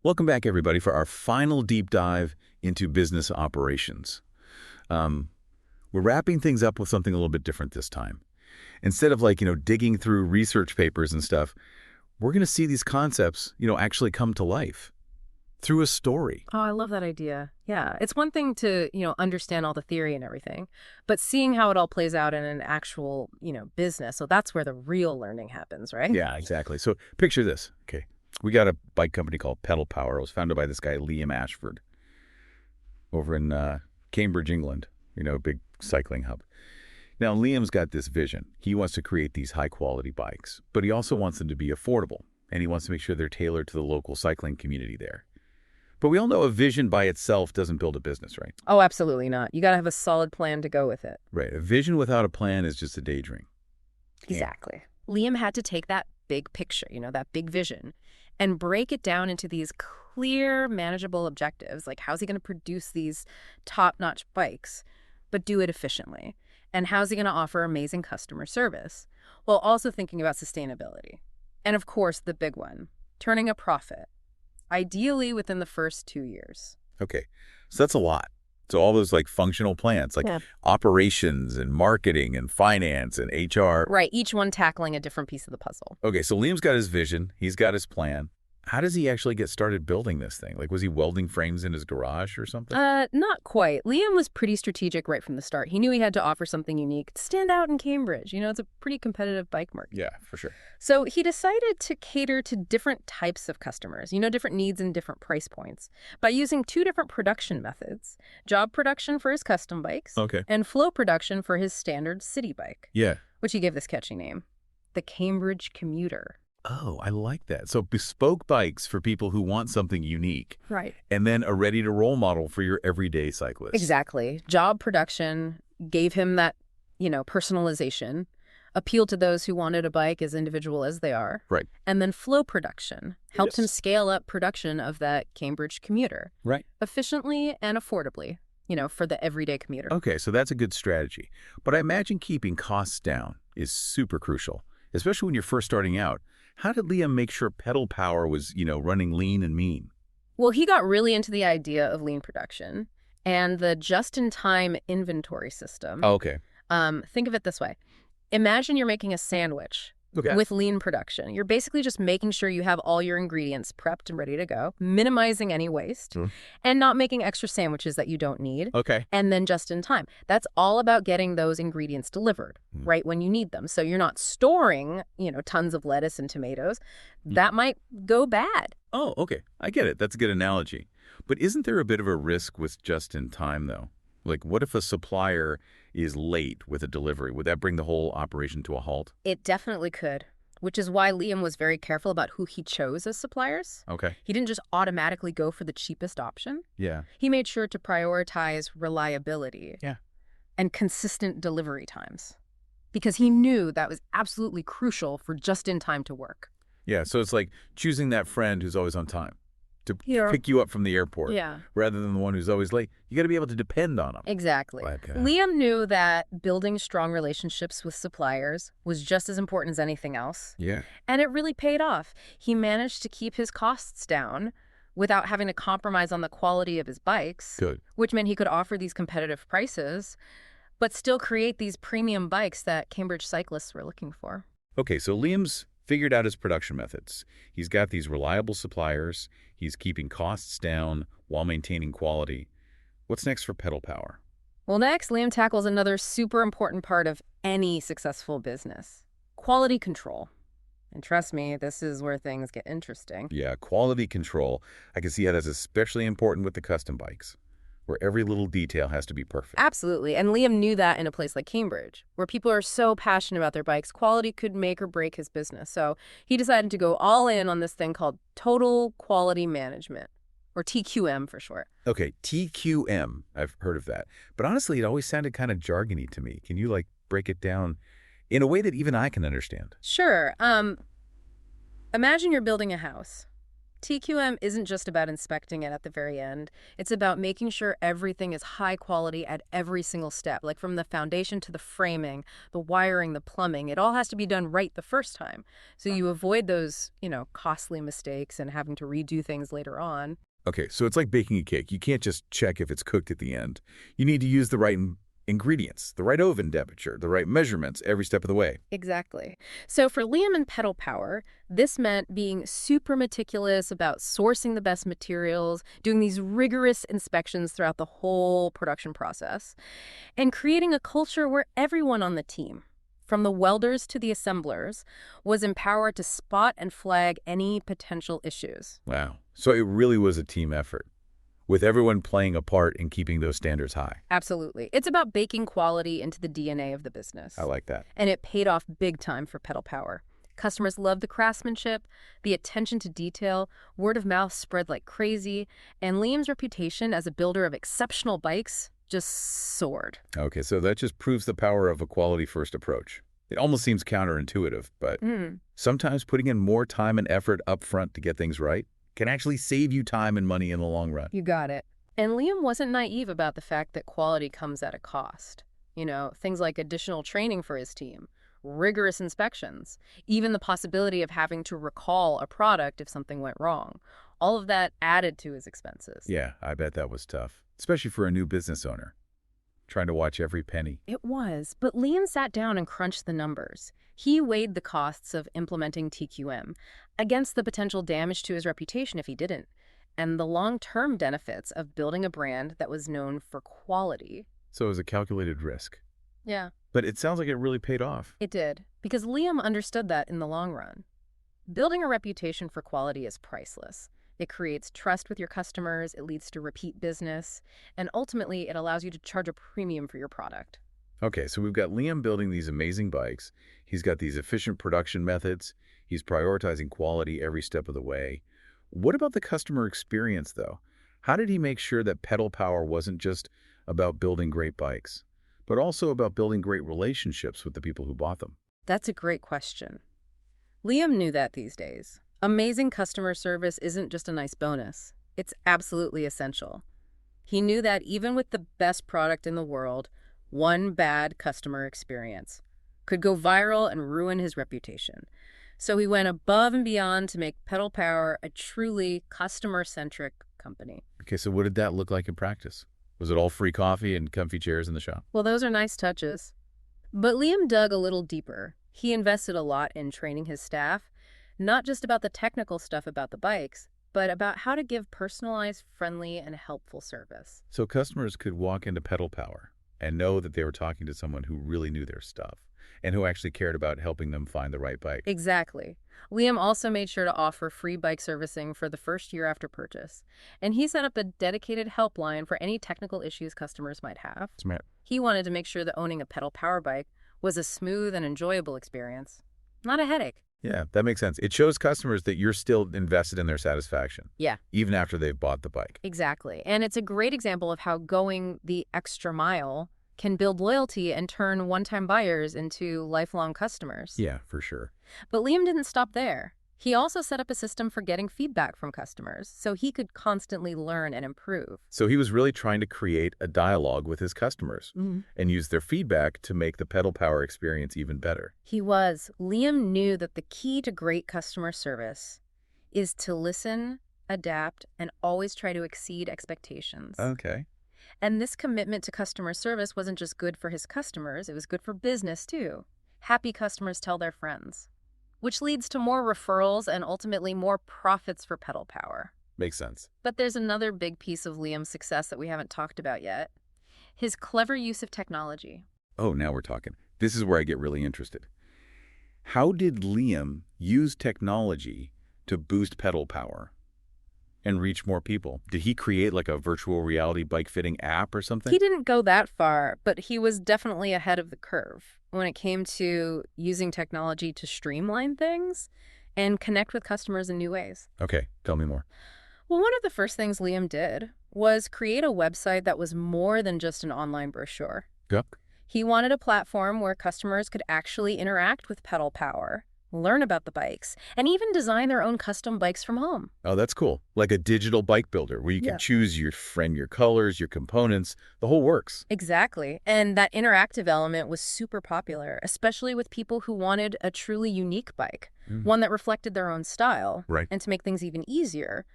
Welcome back, everybody, for our final deep dive into business operations. We're wrapping things up with something a little bit different this time. Instead of digging through research papers and stuff, we're going to see these concepts, actually come to life through a story. Oh, I love that idea. Yeah. It's one thing to, understand all the theory and everything, but seeing how it all plays out in an actual, business. So that's where the real learning happens, right? Yeah, exactly. So picture this. Okay. We got a bike company called Pedal Power. It was founded by this guy, Liam Ashford, over in Cambridge, England, big cycling hub. Now, Liam's got this vision. He wants to create these high-quality bikes, but he also wants them to be affordable, and he wants to make sure they're tailored to the local cycling community there. But we all know a vision by itself doesn't build a business, right? Oh, absolutely not. You got to have a solid plan to go with it. Right. A vision without a plan is just a daydream. Exactly. Liam had to take that big picture, that big vision, and break it down into these clear, manageable objectives. Like, how's he going to produce these top-notch bikes, but do it efficiently? And how's he going to offer amazing customer service while also thinking about sustainability? And of course, the big one, turning a profit, ideally within the first 2 years. Okay, so that's a lot. So all those functional plans, operations and marketing and finance and HR. Right, each one tackling a different piece of the puzzle. Okay, so Liam's got his vision. He's got his plan. How does he actually get started building this thing? Was he welding frames in his garage or something? Not quite. Liam was pretty strategic right from the start. He knew he had to offer something unique to stand out in Cambridge. It's a pretty competitive bike market. Yeah, for sure. So he decided to cater to different types of customers, different needs and different price points by using two different production methods: job production for his custom bikes, and flow production for his standard city bike. Yeah. Which he gave this catchy name, the Cambridge Commuter. Oh, I like that. So bespoke bikes for people who want something unique. Right. And then a ready-to-roll model for your everyday cyclist. Exactly. Job production gave him that, personalization, appealed to those who wanted a bike as individual as they are. Right. And then flow production helped him scale up production of that Cambridge Commuter. Right. Efficiently and affordably, for the everyday commuter. Okay, so that's a good strategy. But I imagine keeping costs down is super crucial, especially when you're first starting out. How did Liam make sure Pedal Power was, running lean and mean? Well, he got really into the idea of lean production and the just-in-time inventory system. Oh, okay. Think of it this way. Imagine you're making a sandwich with lean production. You're basically just making sure you have all your ingredients prepped and ready to go, minimizing any waste, and not making extra sandwiches that you don't need. Okay. And then just in time. That's all about getting those ingredients delivered right when you need them. So you're not storing, tons of lettuce and tomatoes. That might go bad. Oh, okay. I get it. That's a good analogy. But isn't there a bit of a risk with just in time, though? What if a supplier is late with a delivery? Would that bring the whole operation to a halt? It definitely could, which is why Liam was very careful about who he chose as suppliers. Okay. He didn't just automatically go for the cheapest option. Yeah. He made sure to prioritize reliability and consistent delivery times because he knew that was absolutely crucial for just in time to work. Yeah, so it's like choosing that friend who's always on time to pick you up from the airport rather than the one who's always late. You got to be able to depend on them. Exactly. Liam knew that building strong relationships with suppliers was just as important as anything else. Yeah. And it really paid off. He managed to keep his costs down without having to compromise on the quality of his bikes. Good. Which meant he could offer these competitive prices, but still create these premium bikes that Cambridge cyclists were looking for. Okay, so Liam's figured out his production methods. He's got these reliable suppliers. He's keeping costs down while maintaining quality. What's next for Pedal Power? Well, next, Liam tackles another super important part of any successful business: quality control. And trust me, this is where things get interesting. Yeah, quality control. I can see how that's especially important with the custom bikes, where every little detail has to be perfect. Absolutely. And Liam knew that in a place like Cambridge, where people are so passionate about their bikes, quality could make or break his business. So he decided to go all in on this thing called Total Quality Management, or TQM for short. Okay, TQM. I've heard of that. But honestly, it always sounded kind of jargony to me. Can you, break it down in a way that even I can understand? Sure. Imagine you're building a house. TQM isn't just about inspecting it at the very end. It's about making sure everything is high quality at every single step, like from the foundation to the framing, the wiring, the plumbing. It all has to be done right the first time. So you avoid those, costly mistakes and having to redo things later on. Okay, so it's like baking a cake. You can't just check if it's cooked at the end. You need to use the right ingredients, the right oven temperature, the right measurements every step of the way. Exactly. So for Liam and Pedal Power, this meant being super meticulous about sourcing the best materials, doing these rigorous inspections throughout the whole production process, and creating a culture where everyone on the team, from the welders to the assemblers, was empowered to spot and flag any potential issues. Wow. So it really was a team effort, with everyone playing a part in keeping those standards high. Absolutely. It's about baking quality into the DNA of the business. I like that. And it paid off big time for Pedal Power. Customers loved the craftsmanship, the attention to detail, word of mouth spread like crazy, and Liam's reputation as a builder of exceptional bikes just soared. Okay, so that just proves the power of a quality-first approach. It almost seems counterintuitive, but sometimes putting in more time and effort up front to get things right can actually save you time and money in the long run. You got it. And Liam wasn't naive about the fact that quality comes at a cost. Things like additional training for his team, rigorous inspections, even the possibility of having to recall a product if something went wrong. All of that added to his expenses. Yeah, I bet that was tough, especially for a new business owner, trying to watch every penny. It was, but Liam sat down and crunched the numbers. He weighed the costs of implementing TQM against the potential damage to his reputation if he didn't, and the long-term benefits of building a brand that was known for quality. So it was a calculated risk. Yeah. But it sounds like it really paid off. It did, because Liam understood that in the long run. Building a reputation for quality is priceless. It creates trust with your customers, it leads to repeat business, and ultimately it allows you to charge a premium for your product. Okay, so we've got Liam building these amazing bikes. He's got these efficient production methods. He's prioritizing quality every step of the way. What about the customer experience, though? How did he make sure that Pedal Power wasn't just about building great bikes, but also about building great relationships with the people who bought them? That's a great question. Liam knew that these days. Amazing customer service isn't just a nice bonus. It's absolutely essential. He knew that even with the best product in the world, one bad customer experience could go viral and ruin his reputation. So he went above and beyond to make Pedal Power a truly customer-centric company. Okay, so what did that look like in practice? Was it all free coffee and comfy chairs in the shop? Well, those are nice touches. But Liam dug a little deeper. He invested a lot in training his staff, not just about the technical stuff about the bikes, but about how to give personalized, friendly, and helpful service. So customers could walk into Pedal Power and know that they were talking to someone who really knew their stuff and who actually cared about helping them find the right bike. Exactly. Liam also made sure to offer free bike servicing for the first year after purchase. And he set up a dedicated helpline for any technical issues customers might have. Smart. He wanted to make sure that owning a Pedal Power bike was a smooth and enjoyable experience, not a headache. Yeah, that makes sense. It shows customers that you're still invested in their satisfaction. Yeah. Even after they've bought the bike. Exactly. And it's a great example of how going the extra mile can build loyalty and turn one-time buyers into lifelong customers. Yeah, for sure. But Liam didn't stop there. He also set up a system for getting feedback from customers, so he could constantly learn and improve. So he was really trying to create a dialogue with his customers and use their feedback to make the Pedal Power experience even better. He was. Liam knew that the key to great customer service is to listen, adapt, and always try to exceed expectations. Okay. And this commitment to customer service wasn't just good for his customers, it was good for business too. Happy customers tell their friends, which leads to more referrals and ultimately more profits for Pedal Power. Makes sense. But there's another big piece of Liam's success that we haven't talked about yet. His clever use of technology. Oh, now we're talking. This is where I get really interested. How did Liam use technology to boost Pedal Power and reach more people? Did he create like a virtual reality bike fitting app or something? He didn't go that far, but he was definitely ahead of the curve when it came to using technology to streamline things and connect with customers in new ways. Okay, tell me more. Well, one of the first things Liam did was create a website that was more than just an online brochure. Yep. He wanted a platform where customers could actually interact with Pedal Power, learn about the bikes, and even design their own custom bikes from home. Oh, that's cool. Like a digital bike builder where you can Yeah. choose your colors, your components, the whole works. Exactly. And that interactive element was super popular, especially with people who wanted a truly unique bike, Mm. one that reflected their own style. Right. And to make things even easier,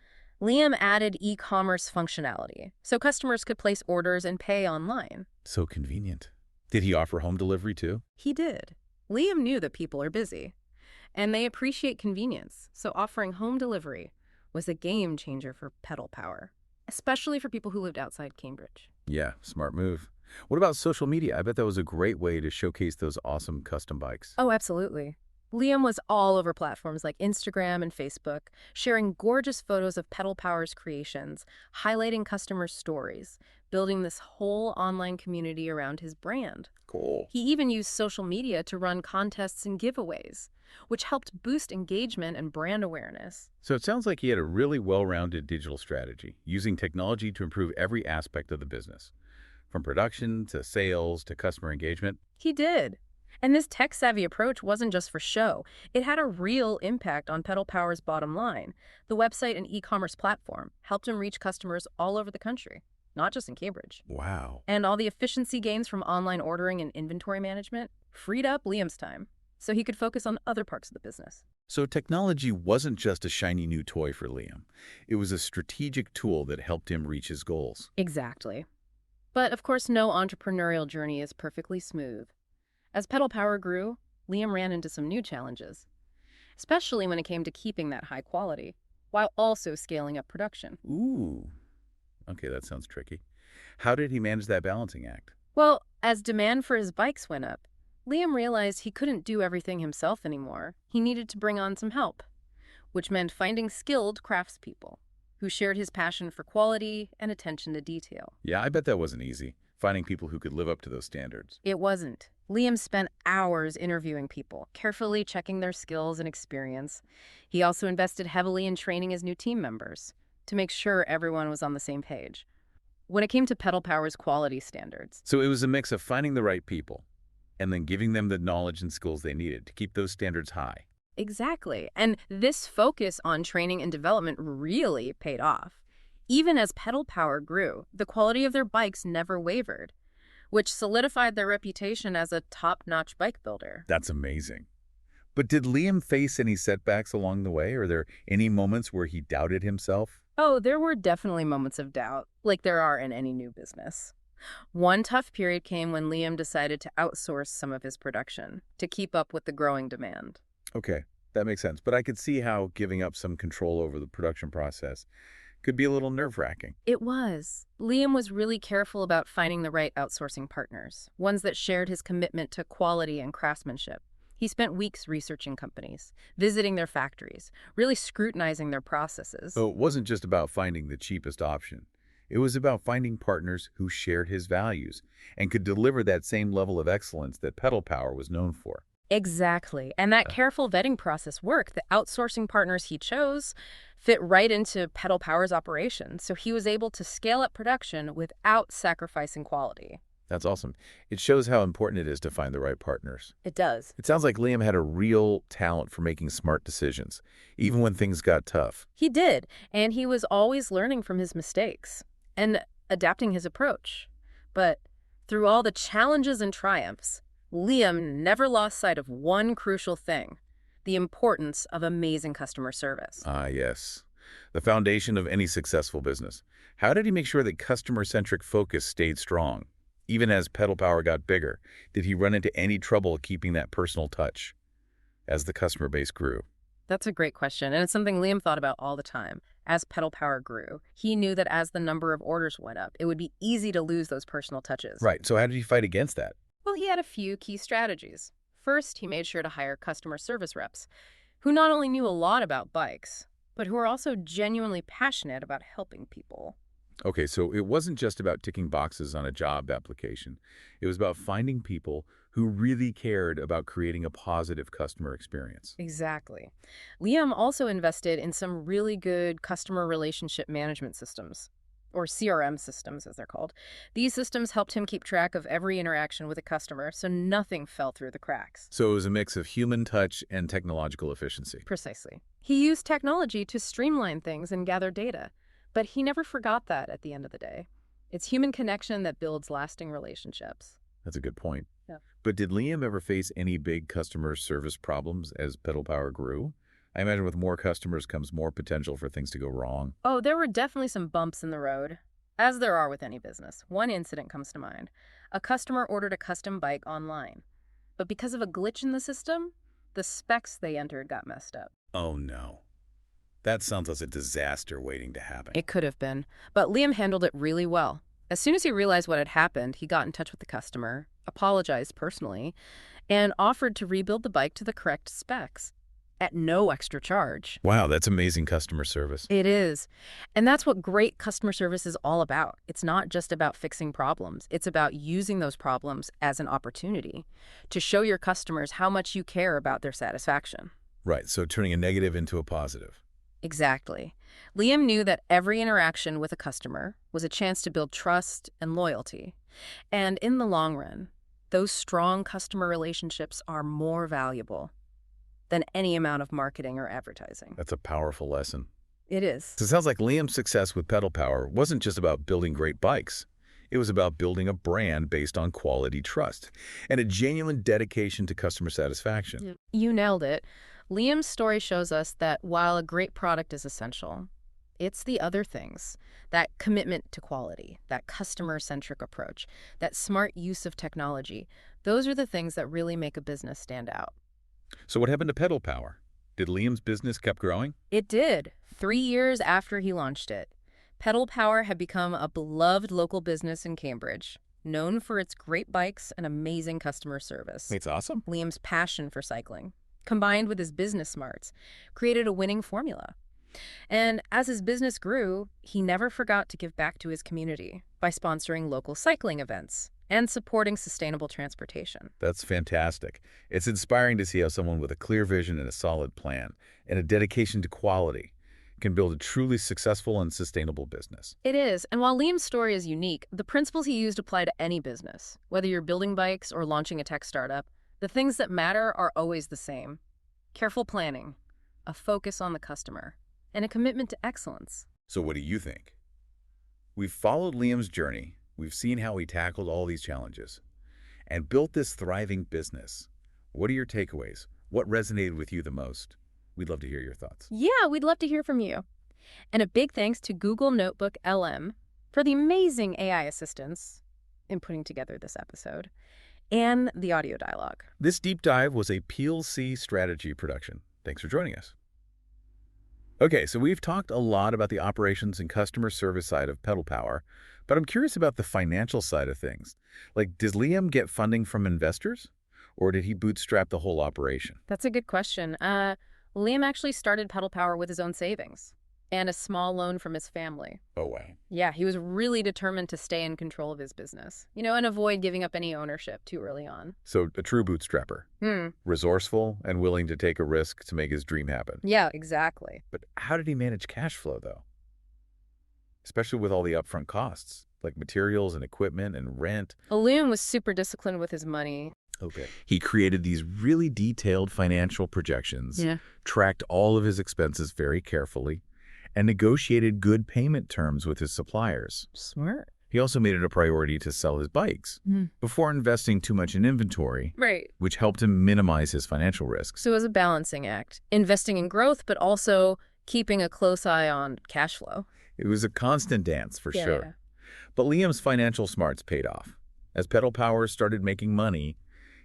Liam added e-commerce functionality, so customers could place orders and pay online. So convenient. Did he offer home delivery too? He did. Liam knew that people are busy, and they appreciate convenience, so offering home delivery was a game changer for pedal power, especially for people who lived outside Cambridge. Yeah, smart move. What about social media? I bet that was a great way to showcase those awesome custom bikes. Oh, absolutely. Liam was all over platforms like Instagram and Facebook, sharing gorgeous photos of Pedal Power's creations, highlighting customers' stories, building this whole online community around his brand. Cool. He even used social media to run contests and giveaways, which helped boost engagement and brand awareness. So it sounds like he had a really well-rounded digital strategy, using technology to improve every aspect of the business, from production to sales to customer engagement. He did. And this tech-savvy approach wasn't just for show. It had a real impact on Pedal Power's bottom line. The website and e-commerce platform helped him reach customers all over the country, not just in Cambridge. Wow. And all the efficiency gains from online ordering and inventory management freed up Liam's time, so he could focus on other parts of the business. So technology wasn't just a shiny new toy for Liam. It was a strategic tool that helped him reach his goals. Exactly. But of course, no entrepreneurial journey is perfectly smooth. As Pedal Power grew, Liam ran into some new challenges, especially when it came to keeping that high quality, while also scaling up production. Ooh. Okay, that sounds tricky. How did he manage that balancing act? Well, as demand for his bikes went up, Liam realized he couldn't do everything himself anymore. He needed to bring on some help, which meant finding skilled craftspeople who shared his passion for quality and attention to detail. Yeah, I bet that wasn't easy, finding people who could live up to those standards. It wasn't. Liam spent hours interviewing people, carefully checking their skills and experience. He also invested heavily in training his new team members to make sure everyone was on the same page. When it came to Pedal Power's quality standards, So it was a mix of finding the right people and then giving them the knowledge and skills they needed to keep those standards high. exactly. And this focus on training and development really paid off. Even as Pedal Power grew, the quality of their bikes never wavered, which solidified their reputation as a top-notch bike builder. That's amazing. But did Liam face any setbacks along the way? Are there any moments where he doubted himself? Oh, there were definitely moments of doubt, like there are in any new business. One tough period came when Liam decided to outsource some of his production to keep up with the growing demand. Okay, that makes sense. But I could see how giving up some control over the production process could be a little nerve-wracking. It was. Liam was really careful about finding the right outsourcing partners, ones that shared his commitment to quality and craftsmanship. He spent weeks researching companies, visiting their factories, really scrutinizing their processes. So it wasn't just about finding the cheapest option. It was about finding partners who shared his values and could deliver that same level of excellence that Pedal Power was known for. Exactly. And that careful vetting process worked. The outsourcing partners he chose fit right into Pedal Power's operation, so he was able to scale up production without sacrificing quality. That's awesome. It shows how important it is to find the right partners. It does. It sounds like Liam had a real talent for making smart decisions, even when things got tough. He did, and he was always learning from his mistakes and adapting his approach. But through all the challenges and triumphs, Liam never lost sight of one crucial thing: the importance of amazing customer service. Ah, yes. The foundation of any successful business. How did he make sure that customer-centric focus stayed strong? Even as Pedal Power got bigger, did he run into any trouble keeping that personal touch as the customer base grew? That's a great question, and it's something Liam thought about all the time. As Pedal Power grew, he knew that as the number of orders went up, it would be easy to lose those personal touches. Right, so how did he fight against that? Well, he had a few key strategies. First, he made sure to hire customer service reps, who not only knew a lot about bikes, but who were also genuinely passionate about helping people. Okay, so it wasn't just about ticking boxes on a job application. It was about finding people who really cared about creating a positive customer experience. Exactly. Liam also invested in some really good customer relationship management systems. or CRM systems, as they're called. These systems helped him keep track of every interaction with a customer, so nothing fell through the cracks. So it was a mix of human touch and technological efficiency. Precisely. He used technology to streamline things and gather data, but he never forgot that at the end of the day. It's human connection that builds lasting relationships. That's a good point. Yeah. But did Liam ever face any big customer service problems as Pedal Power grew? I imagine with more customers comes more potential for things to go wrong. Oh, there were definitely some bumps in the road, as there are with any business. One incident comes to mind. A customer ordered a custom bike online, but because of a glitch in the system, the specs they entered got messed up. Oh no. That sounds like a disaster waiting to happen. It could have been, but Liam handled it really well. As soon as he realized what had happened, he got in touch with the customer, apologized personally, and offered to rebuild the bike to the correct specs at no extra charge. Wow, that's amazing customer service. It is. And that's what great customer service is all about. It's not just about fixing problems. It's about using those problems as an opportunity to show your customers how much you care about their satisfaction. Right, so turning a negative into a positive. Exactly. Liam knew that every interaction with a customer was a chance to build trust and loyalty. And in the long run, those strong customer relationships are more valuable than any amount of marketing or advertising. That's a powerful lesson. It is. So it sounds like Liam's success with Pedal Power wasn't just about building great bikes. It was about building a brand based on quality trust and a genuine dedication to customer satisfaction. You nailed it. Liam's story shows us that while a great product is essential, it's the other things, that commitment to quality, that customer-centric approach, that smart use of technology, those are the things that really make a business stand out. So what happened to Pedal Power? Did Liam's business keep growing? It did. 3 years after he launched it, Pedal Power had become a beloved local business in Cambridge, known for its great bikes and amazing customer service. It's awesome. Liam's passion for cycling, combined with his business smarts, created a winning formula. And as his business grew, he never forgot to give back to his community by sponsoring local cycling events and supporting sustainable transportation. That's fantastic. It's inspiring to see how someone with a clear vision and a solid plan and a dedication to quality can build a truly successful and sustainable business. It is, and while Liam's story is unique, the principles he used apply to any business. Whether you're building bikes or launching a tech startup, the things that matter are always the same. Careful planning, a focus on the customer, and a commitment to excellence. So what do you think? We've followed Liam's journey. We've seen how he tackled all these challenges and built this thriving business. What are your takeaways? What resonated with you the most? We'd love to hear your thoughts. Yeah, we'd love to hear from you. And a big thanks to Google Notebook LM for the amazing AI assistance in putting together this episode and the audio dialogue. This deep dive was a PEELC Strategy Production. Thanks for joining us. Okay, so we've talked a lot about the operations and customer service side of Pedal Power, but I'm curious about the financial side of things. Like, does Liam get funding from investors, or did he bootstrap the whole operation? That's a good question. Liam actually started Pedal Power with his own savings and a small loan from his family. Oh, wow. Yeah, he was really determined to stay in control of his business, and avoid giving up any ownership too early on. So a true bootstrapper. Resourceful and willing to take a risk to make his dream happen. Yeah, exactly. But how did he manage cash flow, though? Especially with all the upfront costs, like materials and equipment and rent. Liam was super disciplined with his money. Okay. He created these really detailed financial projections, tracked all of his expenses very carefully, and negotiated good payment terms with his suppliers. Smart. He also made it a priority to sell his bikes before investing too much in inventory, Right. which helped him minimize his financial risks. So it was a balancing act, investing in growth, but also keeping a close eye on cash flow. It was a constant dance, for Yeah. sure. But Liam's financial smarts paid off. As Pedal Power started making money,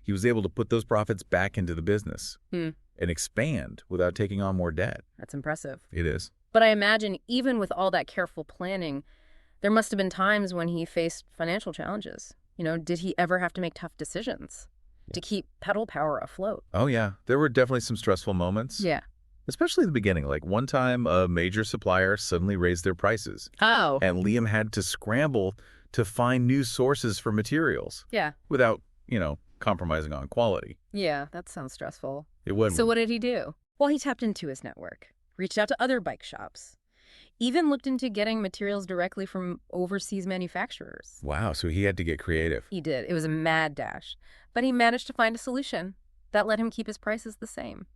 he was able to put those profits back into the business and expand without taking on more debt. That's impressive. It is. But I imagine even with all that careful planning, there must have been times when he faced financial challenges. Did he ever have to make tough decisions to keep Pedal Power afloat? Oh, yeah. There were definitely some stressful moments. Yeah. Especially at the beginning. Like one time, a major supplier suddenly raised their prices. Oh. And Liam had to scramble to find new sources for materials. Yeah. Without, compromising on quality. Yeah, that sounds stressful. It wasn't. So what did he do? Well, he tapped into his network, reached out to other bike shops, Even looked into getting materials directly from overseas manufacturers. Wow, so he had to get creative. He did. It was a mad dash. But he managed to find a solution that let him keep his prices the same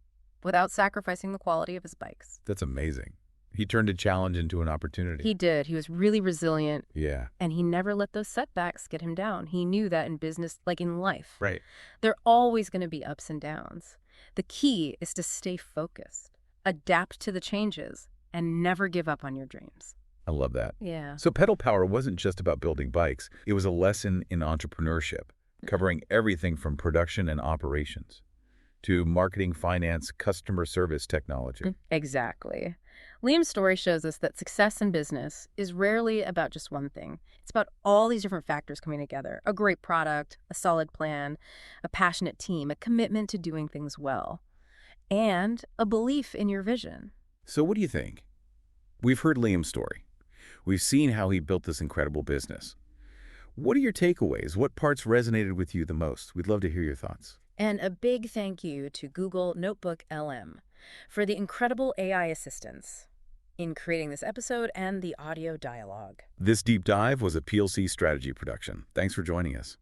without sacrificing the quality of his bikes. That's amazing. He turned a challenge into an opportunity. He did. He was really resilient, Yeah. and he never let those setbacks get him down. He knew that in business, like in life, Right. there are always going to be ups and downs. The key is to stay focused, adapt to the changes, and never give up on your dreams. I love that. Yeah. So Pedal Power wasn't just about building bikes. It was a lesson in entrepreneurship, covering everything from production and operations to marketing, finance, customer service technology. Exactly. Liam's story shows us that success in business is rarely about just one thing. It's about all these different factors coming together: a great product, a solid plan, a passionate team, a commitment to doing things well, and a belief in your vision. So what do you think? We've heard Liam's story. We've seen how he built this incredible business. What are your takeaways? What parts resonated with you the most? We'd love to hear your thoughts. And a big thank you to Google Notebook LM for the incredible AI assistance in creating this episode and the audio dialogue. This deep dive was a PEELC Strategy production. Thanks for joining us.